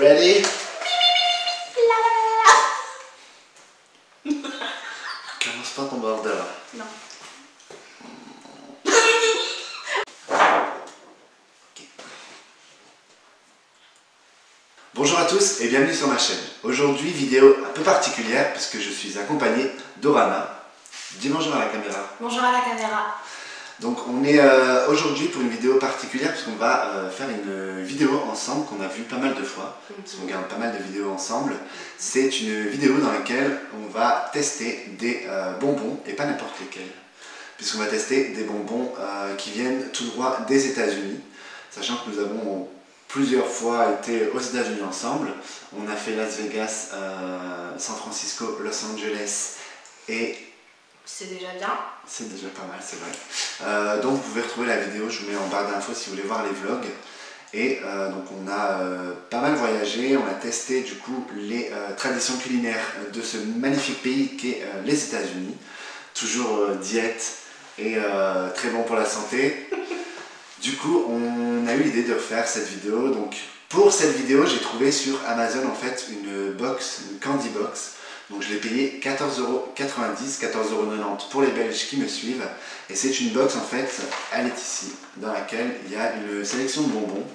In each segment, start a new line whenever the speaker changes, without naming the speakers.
Ready? Commence pas ton bordel.
Non.
Bonjour à tous et bienvenue sur ma chaîne. Aujourd'hui, vidéo un peu particulière puisque je suis accompagné d'Orana. Dis bonjour à la caméra.
Bonjour à la caméra.
Donc on est aujourd'hui pour une vidéo particulière puisqu'on va faire une vidéo ensemble qu'on a vue pas mal de fois. Parce qu'on regarde pas mal de vidéos ensemble. C'est une vidéo dans laquelle on va tester des bonbons et pas n'importe lesquels. Puisqu'on va tester des bonbons qui viennent tout droit des États-Unis. Sachant que nous avons plusieurs fois été aux États-Unis ensemble. On a fait Las Vegas, San Francisco, Los Angeles et...
C'est déjà bien.
C'est déjà pas mal, c'est vrai. Donc vous pouvez retrouver la vidéo, je vous mets en barre d'infos si vous voulez voir les vlogs. Et donc on a pas mal voyagé, on a testé du coup les traditions culinaires de ce magnifique pays qu'est les États-Unis. Toujours diète et très bon pour la santé. Du coup, on a eu l'idée de faire cette vidéo. Donc, pour cette vidéo, j'ai trouvé sur Amazon en fait une box, une candy box. Donc, je l'ai payé 14,90 €, 14,90 € pour les Belges qui me suivent. Et c'est une box en fait, elle est ici, dans laquelle il y a une sélection de bonbons.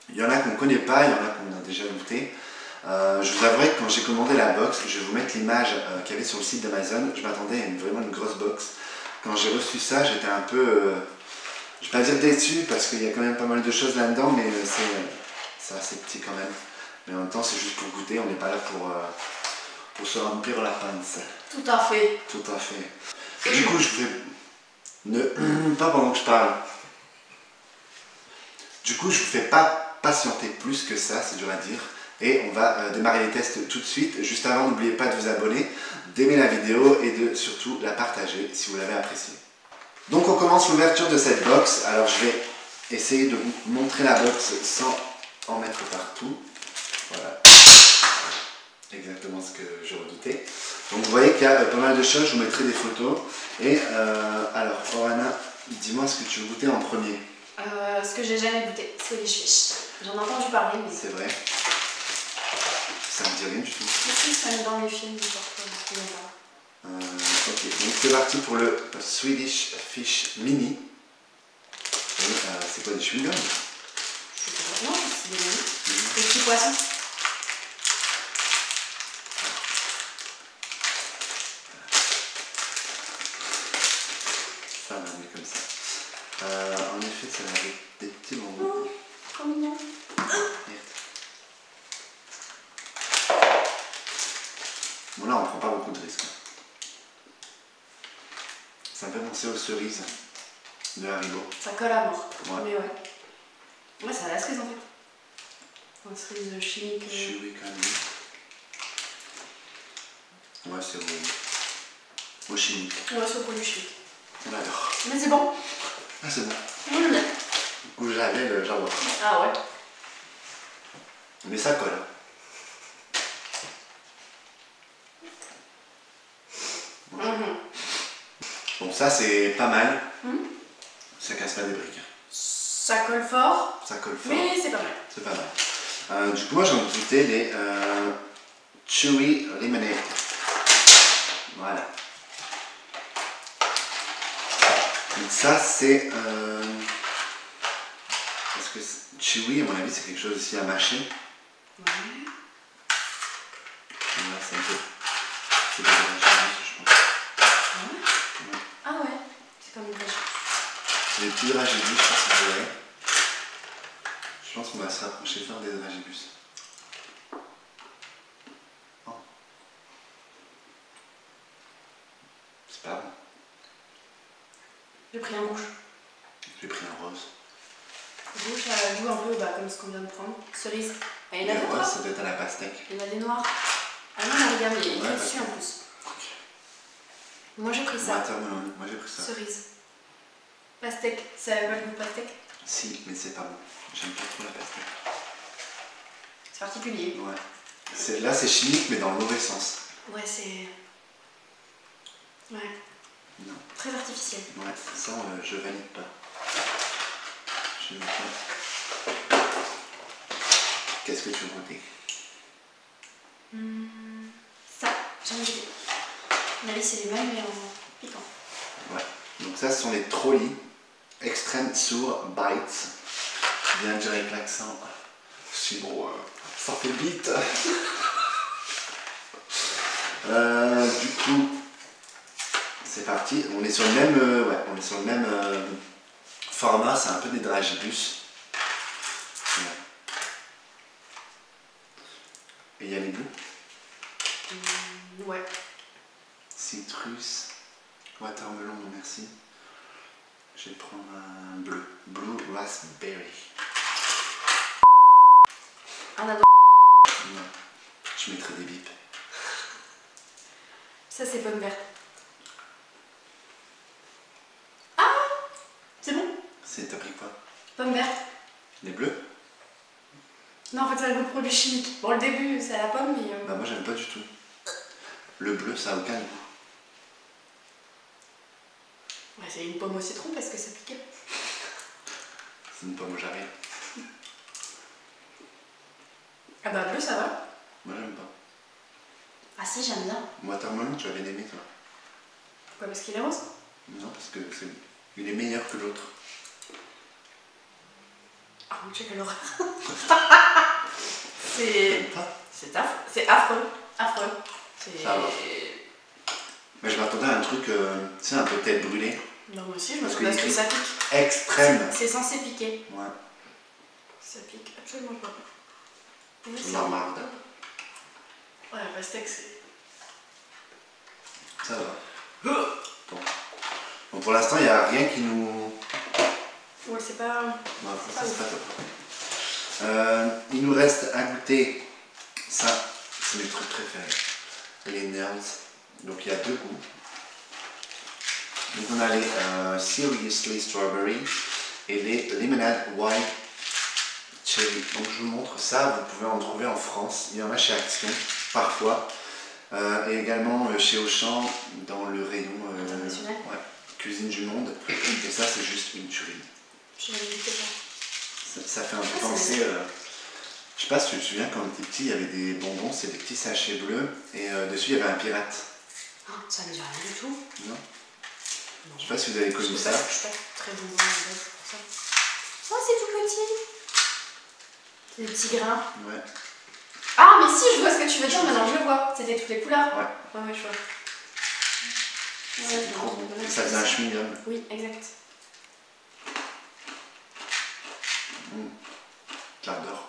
Il y en a qu'on ne connaît pas, il y en a qu'on a déjà goûté. Je vous avouerai que quand j'ai commandé la box, je vais vous mettre l'image qu'il y avait sur le site d'Amazon. Je m'attendais à vraiment une grosse box. Quand j'ai reçu ça, j'étais un peu... je ne vais pas dire déçu parce qu'il y a quand même pas mal de choses là-dedans, mais c'est assez petit quand même. Mais en même temps, c'est juste pour goûter, on n'est pas là pour se remplir la panse.
Tout à fait.
Tout à fait. Du coup, je vais... pas pendant que je parle. Du coup, je ne vous fais pas patienter plus que ça, c'est dur à dire. Et on va démarrer les tests tout de suite. Juste avant, n'oubliez pas de vous abonner, d'aimer la vidéo et de surtout la partager si vous l'avez appréciée. Donc on commence l'ouverture de cette box. Alors je vais essayer de vous montrer la box sans en mettre partout. Voilà. Exactement ce que je redoutais. Donc vous voyez qu'il y a pas mal de choses, je vous mettrai des photos. Et alors Orana, dis-moi ce que tu veux goûter en premier.
Ce que j'ai jamais goûté, Swedish Fish. J'en ai entendu parler, mais...
C'est vrai. Ça me dit rien du tout.
Si, ça me dans les films du parfois,
ok, donc c'est parti pour le Swedish Fish Mini. C'est quoi, des chewing-gums?
Non, c'est des petits poissons.
Ça va aller comme ça. En effet, ça va avec des petits bonbons.
Oh, trop mignon.
Bon là, on prend pas beaucoup de risques. Ça me fait penser aux cerises de Haribo.
Ça colle à mort.
Ouais.
Mais ouais. Ouais, ça a la cerise en fait. Une cerise chimique.
Chewy quand même. Ouais, c'est au chimique.
Ouais, c'est au produit chimique.
On adore.
Mais c'est bon.
Ah, c'est bon.
Mmh.
Ou j'avais le jardin.
Ah ouais.
Mais ça colle. Bon, ça c'est pas mal. Ça casse pas des briques.
Ça colle fort.
Ça colle fort.
Mais c'est pas mal.
C'est pas mal. Du coup, moi j'en ai goûté les Chewy Lemonade. Voilà. Donc ça c'est... parce que Chewy, à mon avis, c'est quelque chose aussi à mâcher.
Ouais.
Voilà, c'est un peu... C'est des dragibus, je pense.
Ah ouais.
Ouais.
Ah ouais. C'est comme une dragibus.
C'est des petits dragibus, je pense que vous verrez. Je pense qu'on va se rapprocher fort des dragibus. Oh. C'est pas bon.
J'ai pris un rouge.
J'ai pris un rose.
Rouge, ça goût un peu comme ce qu'on vient de prendre. Cerise. Ah, il y en a
Le
d'autres.
rose, ça doit être à la pastèque.
Il y en a des noirs. Ah non, regarde, il y a
Ouais,
dessus en plus. Moi j'ai pris
Moi,
ça.
attends, moi j'ai pris ça.
Cerise. Pastèque. Ça a pas le goût de pastèque?
Si, mais c'est pas bon. J'aime pas trop la pastèque.
C'est particulier.
Ouais. Là, c'est chimique, mais dans le mauvais sens.
Ouais, c'est... Ouais.
Non.
Très artificiel.
Ouais, ça, je valide pas. Je valide pas. Qu'est-ce que tu veux goûter?
Ça, j'ai envie de goûter. À mon avis, c'est les mêmes, mais en piquant.
Ouais. Donc ça, ce sont les Trolli Extreme Sour Bites. Je viens de dire avec l'accent. Sinon, ça fait vite. Du coup, c'est parti. On est sur le même, ouais, on est sur le même format. C'est un peu des dragibus. Et il y a les goûts.
Ouais.
Citrus, watermelon, non merci. Je vais prendre un bleu. Blue raspberry.
Un ado.
Non. Je mettrai des bips.
Ça, c'est pomme verte. Ah! C'est bon?
T'as pris quoi?
Pomme verte.
Les bleus?
Non, en fait, c'est un goût de produit chimique. Bon, le début, c'est à la pomme, mais...
Bah moi, j'aime pas du tout. Le bleu, ça a aucun goût.
Ouais, c'est une pomme au citron parce que ça piquait.
C'est une pomme au jarret.
Ah bah, bleu, ça va.
Moi, j'aime pas.
Ah si, j'aime bien.
Watermelon, tu vas bien aimer, toi?
Pourquoi? Parce qu'il est rose?
Non, parce que il est meilleur que l'autre.
Ah mon Dieu, quelle horreur.
T'aimes pas?
C'est affreux. Affreux.
Ça va. Mais je m'attendais à un truc, tu sais, un peu tête brûlée.
Non, moi aussi, je m'attendais à ce que ça pique.
Extrême.
C'est censé piquer.
Ouais.
Ça pique absolument pas. Oui,
C'est normal.
Ouais, la pastèque, c'est...
Ça va. Bon. Donc pour l'instant, il n'y a rien qui nous...
Ouais, c'est pas...
Non, ça c'est pas top. Il nous reste à goûter. Ça, c'est mes trucs préférés. Les Nerds. Donc il y a deux goûts. Donc on a les Seriously Strawberry et les Lemonade Wild Cherry. Donc je vous montre ça, vous pouvez en trouver en France. Il y en a chez Action, parfois. Et également chez Auchan, dans le rayon
international.
Ouais, cuisine du monde. Et ça, c'est juste une tuerie.
Je vais goûter ça.
Ça fait un peu penser... je sais pas si tu te souviens, quand on était petit, il y avait des bonbons, c'est des petits sachets bleus. Et dessus, il y avait un pirate.
Oh, ça me dit rien du tout.
Non. Je sais pas si vous avez connu ça.
Je suis pas très bonbon en base pour ça. Oh, c'est tout petit. C'est des petits grains.
Ouais.
Ah, mais si, je vois ce que tu veux dire, maintenant je le vois. C'était toutes les couleurs.
Ouais.
Ouais, je vois.
C'était trop bon. Et ça faisait un chewing-gum.
Oui, exact.
J'adore.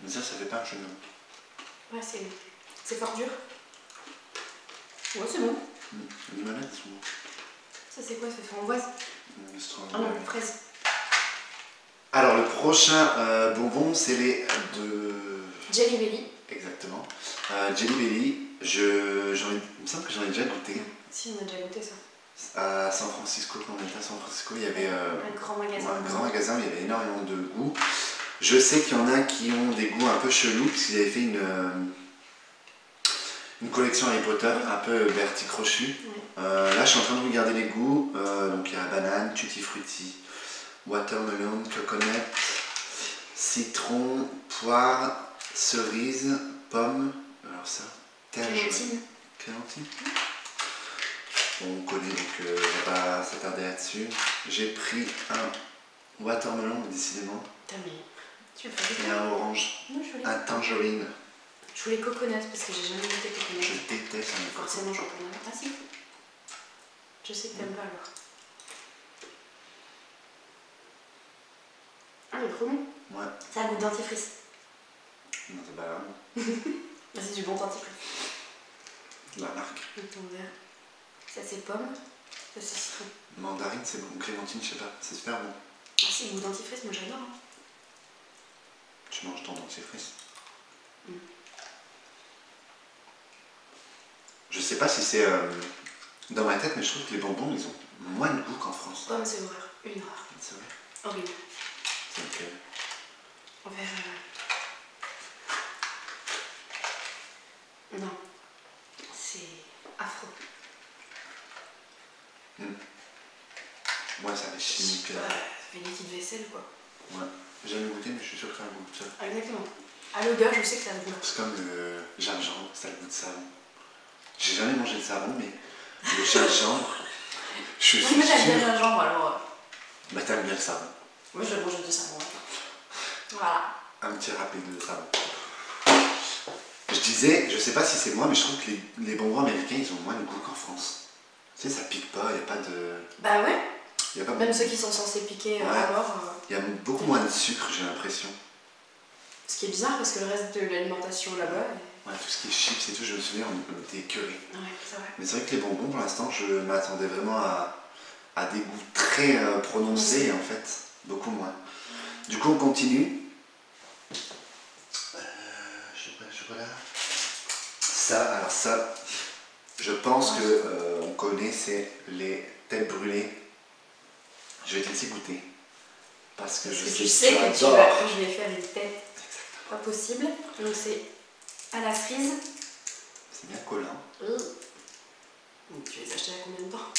Mais ça fait pas un chewing-gum.
Ouais, c'est fort dur. Ouais, c'est bon.
Les limonades sont bons.
Ça, c'est quoi? C'est framboise? Ah non, fraise.
Alors, le prochain bonbon, c'est les de...
Jelly Belly.
Exactement. Jelly Belly, il me semble que j'en ai déjà goûté.
Si, on a déjà goûté ça.
À San Francisco, quand on était à San Francisco, il y avait
un grand magasin.
Un grand magasin où il y avait énormément de goûts. Je sais qu'il y en a qui ont des goûts un peu chelous, parce qu'ils avaient fait une collection Harry Potter, un peu Bertie Crochu.
Oui.
Là, je suis en train de regarder les goûts. Donc, il y a banane, tutti frutti, watermelon, coconut, citron, poire, cerise, pomme. Alors ça,
Clémentine.
Clémentine. On connaît, donc je ne vais pas s'attarder là-dessus. J'ai pris un watermelon, décidément.
Putain, mais tu le fais.
Et un orange.
Non, je voulais.
Un tangerine.
Je voulais coconut parce que j'ai jamais goûté coconut.
Je déteste un
Forcément, j'en prendrais. Ah si. Je sais que t'aimes pas alors. Ah, il est trop bon.
Ouais.
Ça a goût de dentifrice.
Non, c'est pas grave.
Ah, c'est du bon dentifrice.
La marque.
Le ton vert. Ça, c'est pomme. Ça, c'est citron.
Mandarine, c'est bon. Clémentine, je sais pas. C'est super bon.
Ah, c'est goût dentifrice, moi j'adore. Hein.
Tu manges ton dentifrice. Je sais pas si c'est dans ma tête, mais je trouve que les bonbons, ils ont moins de goût qu'en France.
Pomme, c'est horreur. Une horreur.
C'est vrai.
Horrible.
C'est lequel?
Envers. Non. C'est affreux.
Moi, ça fait chimique.
Ça fait liquide vaisselle, quoi.
Ouais. J'ai jamais goûté, mais je suis sûr que ça a un goût de ça.
Exactement. À l'odeur, je sais que ça a le goût.
C'est comme le gingembre, ça a le goût de savon. J'ai jamais mangé de savon, mais le gingembre, je suis
Oui, mais j'aime bien le gingembre alors.
Bah t'aimes bien le savon.
Moi je mange du savon. Voilà.
Un petit rappel de savon. Je disais, je sais pas si c'est moi, mais je trouve que les bonbons américains, ils ont moins de goût qu'en France. Tu sais, ça pique pas, il n'y a pas de...
Bah ouais.
Y a pas
Même ceux qui sont censés piquer
ouais.
alors.
Il y a beaucoup moins de sucre, j'ai l'impression.
Ce qui est bizarre parce que le reste de l'alimentation là-bas.
Ouais, tout ce qui est chips et tout, je me souviens, on était écœurés.
Ouais, c'est vrai.
Mais c'est vrai que les bonbons, pour l'instant, je m'attendais vraiment à des goûts très prononcés, et en fait, beaucoup moins. Du coup, on continue. Chocolat. Ça, alors ça, je pense que on connaît, c'est les têtes brûlées. Je vais te laisser goûter. Parce que
tu sais que je vais faire une tête pas possible. Donc c'est à la cerise.
C'est bien collant.
Donc tu les as achetés à combien de temps?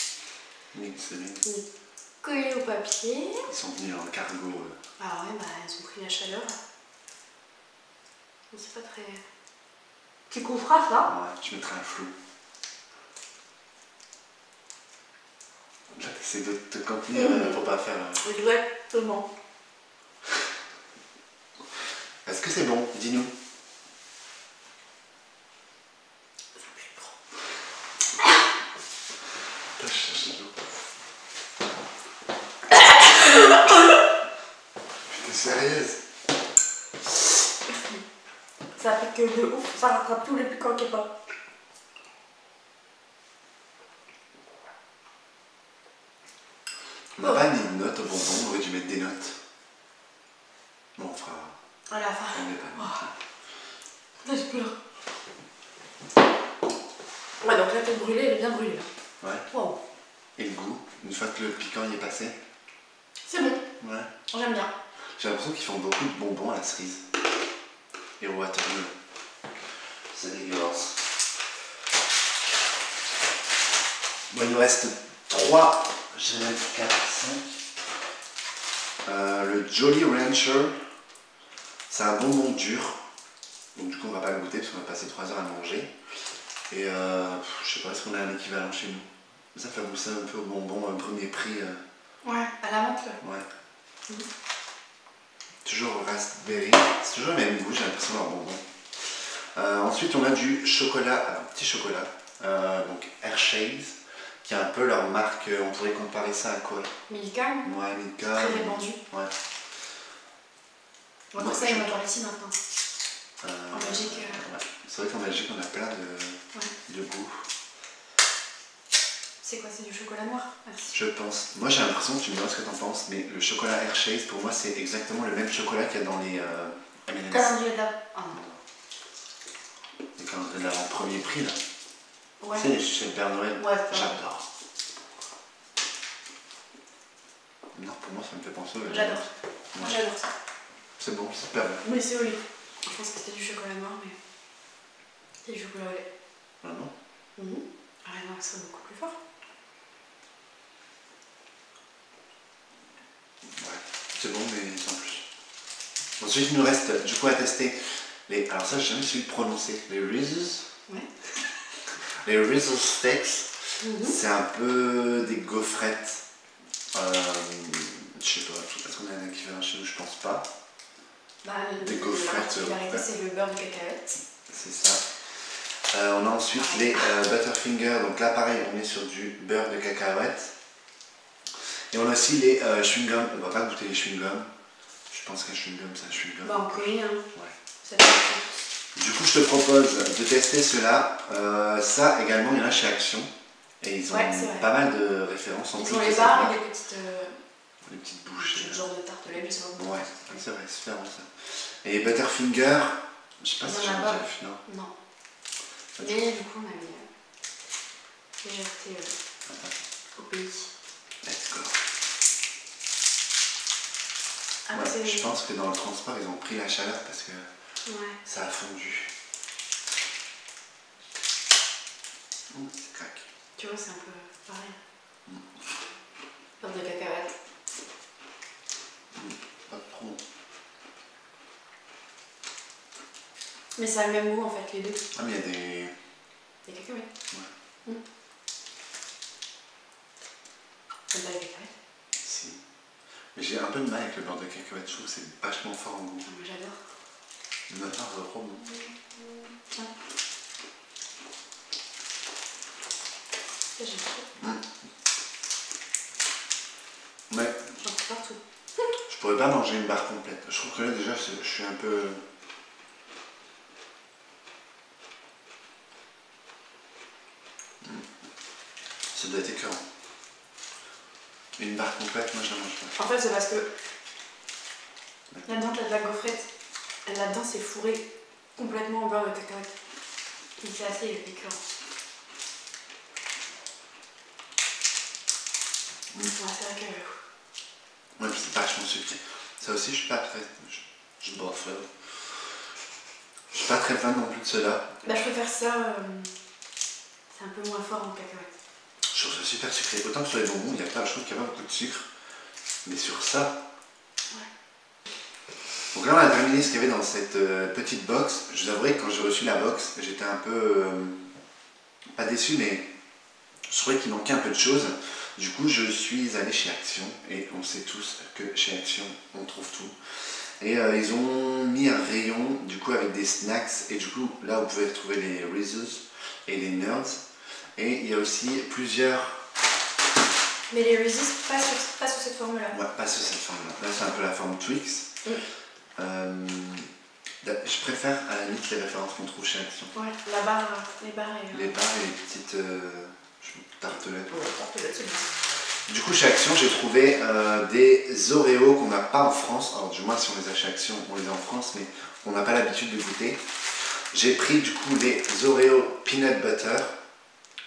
Oui, c'est bien.
Collés au papier.
Ils sont venus en cargo.
Ah ouais, bah ils ont pris la chaleur. C'est pas très... Tu couperas ça?
Ouais, tu mettras un flou. Là, t'essaies de te contenir pour pas faire...
Exactement.
Est-ce que c'est bon? Dis-nous.
Ça pue trop.
T'as cherché de l'eau. T'es sérieuse?
Ça pique de ouf, ça rattrape tous les piquants qu'il n'y a pas.
On n'a pas mis une note au bonbon, on aurait dû mettre des notes. Bon, on fera...
À la fin.
On met pas de notes.
Je pleure. Ouais, donc la tête brûlée, elle est bien brûlée.
Ouais.
Wow.
Et le goût, une fois que le piquant y est passé?
C'est bon.
Ouais.
J'aime bien.
J'ai l'impression qu'ils font beaucoup de bonbons à la cerise. Et au watermelon. C'est dégueulasse. Bon, il nous reste 3, je dirais 4, 5. Le Jolly Rancher, c'est un bonbon dur. Donc du coup on va pas le goûter parce qu'on va passer 3 heures à le manger. Et je sais pas, est-ce qu'on a un équivalent chez nous? Ça fait goûter un peu au bonbon, un premier prix.
Ouais, à la menthe.
Ouais. Toujours raspberry, c'est toujours le même goût, j'ai l'impression d'un bonbon. Ensuite on a du chocolat, un petit chocolat, donc Hershey's, qui est un peu leur marque, on pourrait comparer ça à quoi?
Milka.
Ouais, Milka.
Très répandu.
Ouais.
On va ça, il y en a par ici maintenant.
En
Belgique.
Ouais. C'est vrai qu'en Belgique on a plein de goûts.
C'est quoi, c'est du chocolat noir? Merci.
Je pense. Moi j'ai l'impression, tu me diras ce que t'en penses, mais le chocolat Hershey's pour moi c'est exactement le même chocolat qu'il y a dans les M&M's.
Calendrier de l'Avent. Ah non.
Les calendriers de l'Avent premier prix là.
Ouais.
Tu sais, chez le Père Noël.
Ouais,
j'adore. Non, pour moi ça me fait penser au...
J'adore.
Ouais.
J'adore ça.
C'est bon, c'est super bon.
Mais c'est au lait. Je pense que c'était du chocolat noir, mais c'est du chocolat au lait.
Ah non?
Ah non, ça serait beaucoup plus fort.
Ouais, c'est bon, mais sans plus. Ensuite, il nous reste du coup à tester les. Alors, ça, j'ai jamais su le prononcer. Les Reese's.
Ouais.
Les Reese's Steaks. C'est un peu des gaufrettes. Je sais pas, est-ce qu'on a un équivalent chez nous? Je pense pas.
Bah,
des gaufrettes.
La particularité, c'est le beurre de cacahuète.
C'est ça. On a ensuite les Butterfinger. Donc là, pareil, on est sur du beurre de cacahuète. Et on a aussi les chewing-gums. On va pas goûter les chewing-gums. Je pense qu'un chewing-gum, c'est un chewing-gum.
Bah, on connaît, hein.
Ouais. Du coup, je te propose de tester ceux-là. Ça, également, il y en a chez Action. Et ils ont pas mal de références en plus.
Ils ont les barres et des petites...
les petites bouches.
Le genre de tartelette, je sais pas.
Ouais, c'est vrai, c'est super bon ça. Et Butterfinger, je sais pas si j'en ai déjà vu, non?
Non. Mais du coup, on a mis légèreté au pays.
Let's go.
Ah,
ouais, je pense que dans le transport, ils ont pris la chaleur parce que ça a fondu. C'est craque.
Tu vois, c'est un peu pareil. Beurre de cacahuète.
Pas trop.
Mais ça a le même goût en fait, les deux.
Ah, mais il y a des...
Des cacahuètes.
Ouais.
T'aimes pas les cacahuètes?
Si. Mais j'ai un peu de mal avec le beurre de cacahuète, je trouve que c'est vachement fort en goût.
Moi j'adore.
Le matin, ça va trop bon.
Tiens. Ça j'aime trop.
Ouais.
J'en trouve partout.
Je pourrais pas manger une barre complète. Je trouve que là déjà je suis un peu... Ça doit être écœurant. Une barre complète, moi je la mange pas.
En fait c'est parce que là-dedans t'as de la gaufrette. Là-dedans c'est fourré complètement au beurre de cacahuète. Et c'est assez écœurant. Ouais, c'est vrai que...
Ouais, puis c'est vachement sucré. Ça aussi, je suis pas très... Je bof là. Je suis pas très fan non plus de cela.
Bah je préfère ça... C'est un peu moins fort en cacahuète.
Je trouve ça super sucré. Autant que sur les bonbons, il y a pas, je trouve qu'il n'y a pas beaucoup de sucre. Mais sur ça...
Ouais.
Donc là, on a terminé ce qu'il y avait dans cette petite box. Je vous avouerai que quand j'ai reçu la box, j'étais un peu... pas déçu, mais je trouvais qu'il manquait un peu de choses. Du coup, je suis allé chez Action, et on sait tous que chez Action, on trouve tout. Et ils ont mis un rayon, du coup, avec des snacks, et du coup, là, vous pouvez retrouver les Reese's et les Nerds. Et il y a aussi plusieurs...
Mais les Reese's, pas sur cette forme-là.
Ouais, pas sur cette forme-là. Là, c'est un peu la forme Twix. Je préfère, à la limite, les références qu'on trouve chez Action.
Ouais, la barre, les barres et...
Les barres et les petites tartelettes.
Ouais, tartelettes, c'est bien.
Du coup, chez Action, j'ai trouvé des Oreos qu'on n'a pas en France. Alors, du moins, si on les a chez Action, on les a en France, mais on n'a pas l'habitude de goûter. J'ai pris du coup les Oreos Peanut Butter.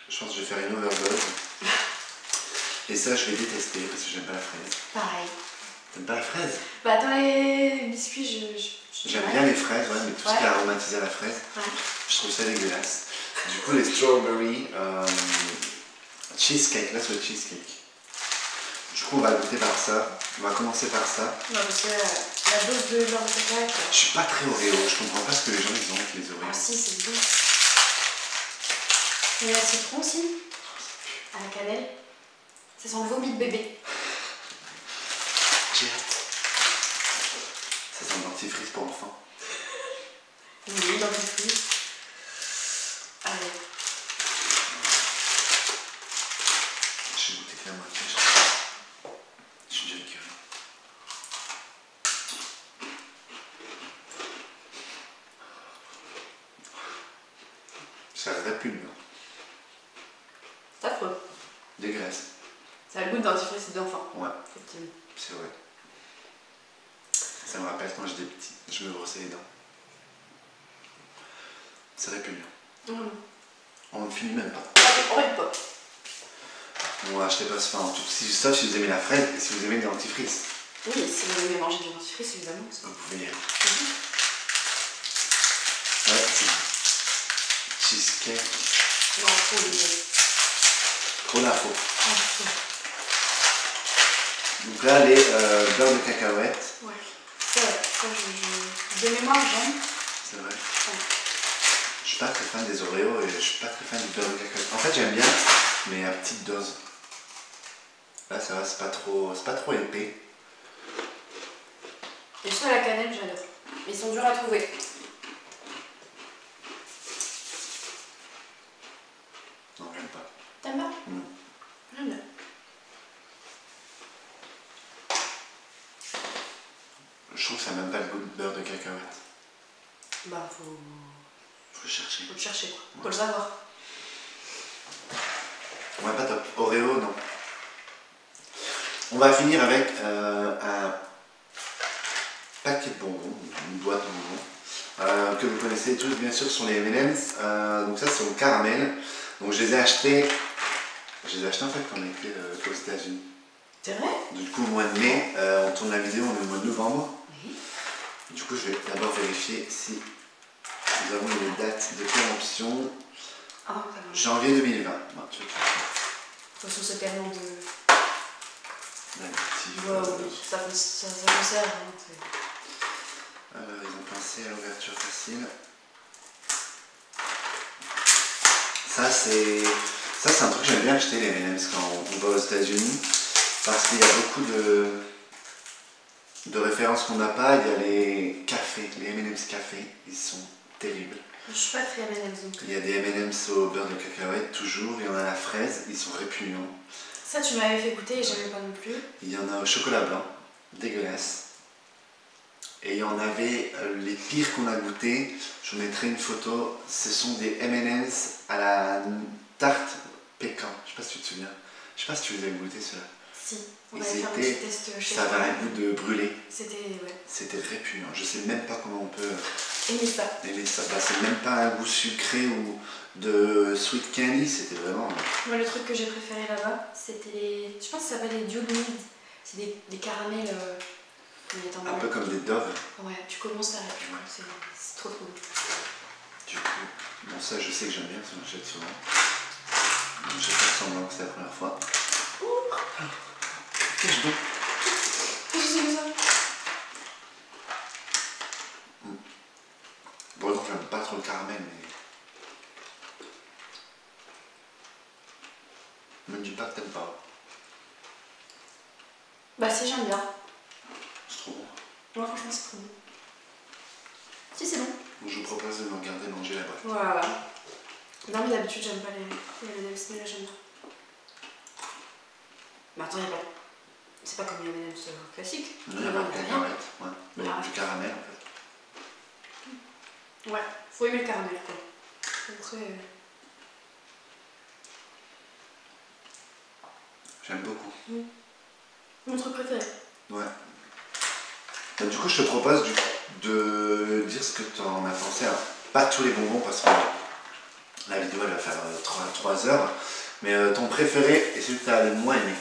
Je pense que je vais faire une overdose. Et ça, je vais détester parce que j'aime pas la fraise.
Pareil.
T'aimes pas la fraise?
Bah, dans les biscuits,
J'aime bien les fraises, ouais, mais tout ce qui est aromatisé à la fraise, je trouve ça dégueulasse. Du coup, les strawberry cheesecake, là c'est le cheesecake. Du coup, on va goûter par ça. On va commencer par ça.
Non, parce que la dose de beurre de cacahuète...
Je suis pas très Oreo, je comprends pas ce que les gens ils ont avec les Oreos.
Ah si, c'est bon. Mais la citron aussi, à la cannelle, ça sent le vomi de bébé.
J'ai hâte. Ça sent le dentifrice pour enfants.
Oui, dentifrice. Allez.
Je vais goûter que la moitié, je suis déjà curieux. Ça répugne.
C'est affreux.
Dégueulasse.
Ça a le goût de dentifrice d'enfant.
Ouais,
Effectivement.
c'est vrai. Ça me rappelle quand j'étais petit, je me brossais les dents. C'est répugnant. On ne finit même pas.
On va pas.
Bon, achetez pas ce enfin, sauf si vous aimez la fraise et si vous aimez le dentifrice.
Oui, si vous aimez manger du dentifrice, évidemment.
Vous pouvez y aller. Ouais, c'est cheesecake.
Non, trop l'idée.
Trop d'infos. Donc là, les beurre de cacahuète.
Ouais. Ça, de mémoire, j'aime.
C'est vrai.
Ouais.
Je suis pas très fan des Oreos et je suis pas très fan du beurre de cacahuète. En fait, j'aime bien, mais à petite dose. Là, ça va, c'est pas trop épais.
Et ceux à la cannelle, j'adore. Ils sont durs à trouver.
Non, j'aime pas.
T'aimes pas?
Non.
J'aime bien.
Je trouve que ça n'a même pas le goût de beurre de cacahuète.
Bah, faut
Faut chercher.
le chercher, quoi.
Ouais.
Faut le savoir.
Ouais, pas top. Oreo, non. On va finir avec un paquet de bonbons, une boîte de bonbons, que vous connaissez tous bien sûr, sont les M&M's. Donc ça, c'est au caramel. Donc je les ai achetés en fait quand on était aux États-Unis.
C'est vrai?
Du coup, au mois de mai, on tourne la vidéo, on est au mois de novembre.
Oui.
Du coup, je vais d'abord vérifier si nous avons une date de péremption.
Ah, ça va.
Janvier 2020. Bon,
De toute façon, c'est tellement de... Ça me sert. Hein,
alors, ils ont pensé à l'ouverture facile. Ça c'est un truc que j'aime bien acheter, les M&M's quand on va aux États-Unis, parce qu'il y a beaucoup de références qu'on n'a pas. Il y a les cafés, les M&M's café, ils sont terribles.
Je suis pas très M&M's donc.
Il y a des M&M's au beurre de cacahuète toujours, il y en a à la fraise, ils sont répugnants.
Ça tu m'avais fait goûter et j'aimais pas non plus.
Il y en a au chocolat blanc, dégueulasse. Et il y en avait les pires qu'on a goûté, je vous mettrai une photo, ce sont des M&M's à la tarte pécan, je sais pas si tu te souviens. Je sais pas si tu les as goûtés ceux-là.
Si, on avait fait un petit test chez toi.
Ça avait un goût de brûlé.
C'était, ouais.
C'était répugnant, je sais même pas comment on peut
aimer ça.
Bah, c'est même pas un goût sucré ou de sweet candy, c'était vraiment...
Moi le truc que j'ai préféré là-bas, c'était les... Je pense que ça s'appelle les Dual Mead. C'est des caramels...
un peu comme des Dove.
Ouais, tu commences à... C'est trop trop bon.
Du coup, bon ça je sais que j'aime bien parce que j'en achète souvent. Je vais faire semblant que c'est la première fois. Qu'est-ce que
Qu'est-ce que ça?
Bon donc j'aime pas trop le caramel mais... Me dis pas que t'aimes pas.
Bah si, j'aime bien.
C'est trop bon.
Moi franchement c'est trop bon. Si c'est bon.
Donc, je vous propose de me regarder manger la boîte.
Voilà. Non mais d'habitude j'aime pas les M&M's, mais là j'aime bien. Mais attends, c'est pas comme les M&M's classiques.
Non, il y a pas de cacahuète, ouais. Mais
Ah.
du caramel en fait.
Ouais, faut aimer le caramel quoi. Après...
J'aime beaucoup.
Mon truc préféré.
Ouais. Donc, du coup, je te propose de dire ce que tu en as pensé. Alors, pas tous les bonbons parce que la vidéo elle va faire 3 heures. Mais ton préféré et celui que tu as le moins aimé.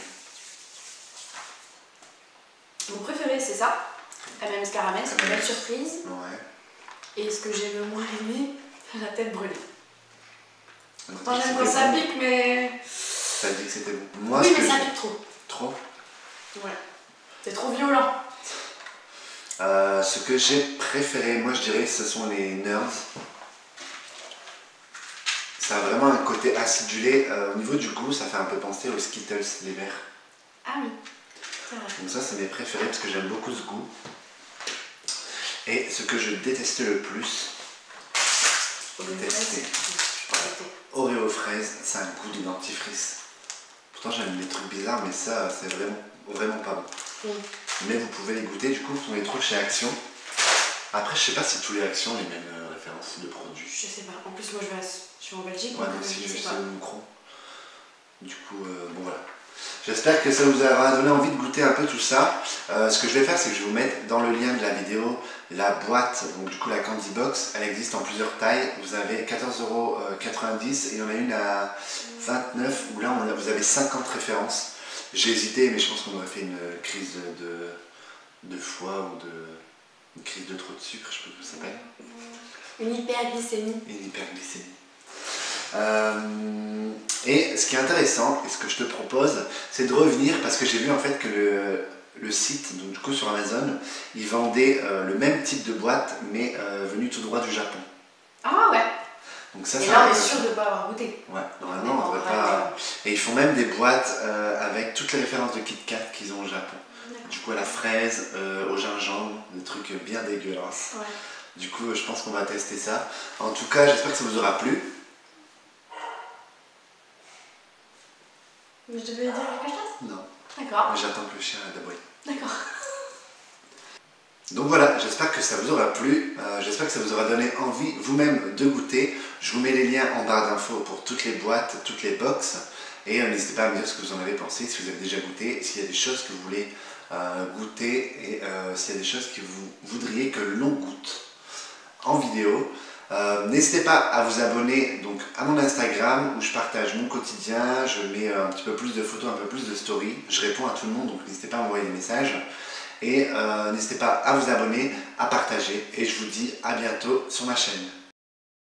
Mon préféré c'est ça. M&M's caramel, c'est une belle surprise.
Ouais.
Et ce que j'ai le moins aimé, c'est la tête brûlée.
Donc,
Pourtant j'aime quand ça pique mais...
T'as dit que c'était bon. Moi,
oui
ce
mais
que
ça pique trop.
Trop.
Ouais. C'est trop violent.
Ce que j'ai préféré, moi je dirais, ce sont les Nerds. Ça a vraiment un côté acidulé. Au niveau du goût, ça fait un peu penser aux Skittles, les verts.
Ah oui, c'est vrai.
Donc ça, c'est mes préférés parce que j'aime beaucoup ce goût. Et ce que je détestais le plus, Oreo fraise, c'est un goût de dentifrice. Pourtant j'aime les trucs bizarres, mais ça, c'est vraiment pas bon. Mais vous pouvez les goûter, du coup, on les trouve chez Action. Après, je sais pas si tous les Actions ont les mêmes références de produits.
Je sais pas. En plus, moi, je suis en Belgique.
Ouais,
donc
moi aussi,
je sais
je
pas.
sais le micro. Du coup, bon voilà. J'espère que ça vous aura donné envie de goûter un peu tout ça. Ce que je vais faire, c'est que je vais vous mettre dans le lien de la vidéo la boîte, donc du coup la Candy Box. Elle existe en plusieurs tailles. Vous avez 14,90 € et il y en a une à 29 où là vous avez 50 références. J'ai hésité, mais je pense qu'on aurait fait une crise de foie ou une crise de trop de sucre, je sais pas comment ça s'appelle.
Une hyperglycémie.
Une hyperglycémie. Et ce qui est intéressant, et ce que je te propose, c'est de revenir, parce que j'ai vu en fait que le site, donc du coup sur Amazon, ils vendaient le même type de boîte, mais venu tout droit du Japon.
Ah ouais.
Donc ça,
et là on est sûr de ne pas avoir goûté.
Ouais, normalement on devrait pas... Et ils font même des boîtes avec toutes les références de Kit Kat qu'ils ont au Japon. Du coup à la fraise, au gingembre, des trucs bien dégueulasses.
Ouais.
Du coup je pense qu'on va tester ça. En tout cas j'espère que ça vous aura plu.
Mais je devais dire quelque chose?
Non.
D'accord.
J'attends que le chien aboie.
D'accord.
Donc voilà, j'espère que ça vous aura plu, j'espère que ça vous aura donné envie vous-même de goûter. Je vous mets les liens en barre d'infos pour toutes les boîtes, toutes les box. Et n'hésitez pas à me dire ce que vous en avez pensé, si vous avez déjà goûté, s'il y a des choses que vous voulez goûter et s'il y a des choses que vous voudriez que l'on goûte en vidéo. N'hésitez pas à vous abonner donc, à mon Instagram où je partage mon quotidien, je mets un petit peu plus de photos, un peu plus de stories, je réponds à tout le monde donc n'hésitez pas à m'envoyer des messages et n'hésitez pas à vous abonner, à partager et je vous dis à bientôt sur ma chaîne.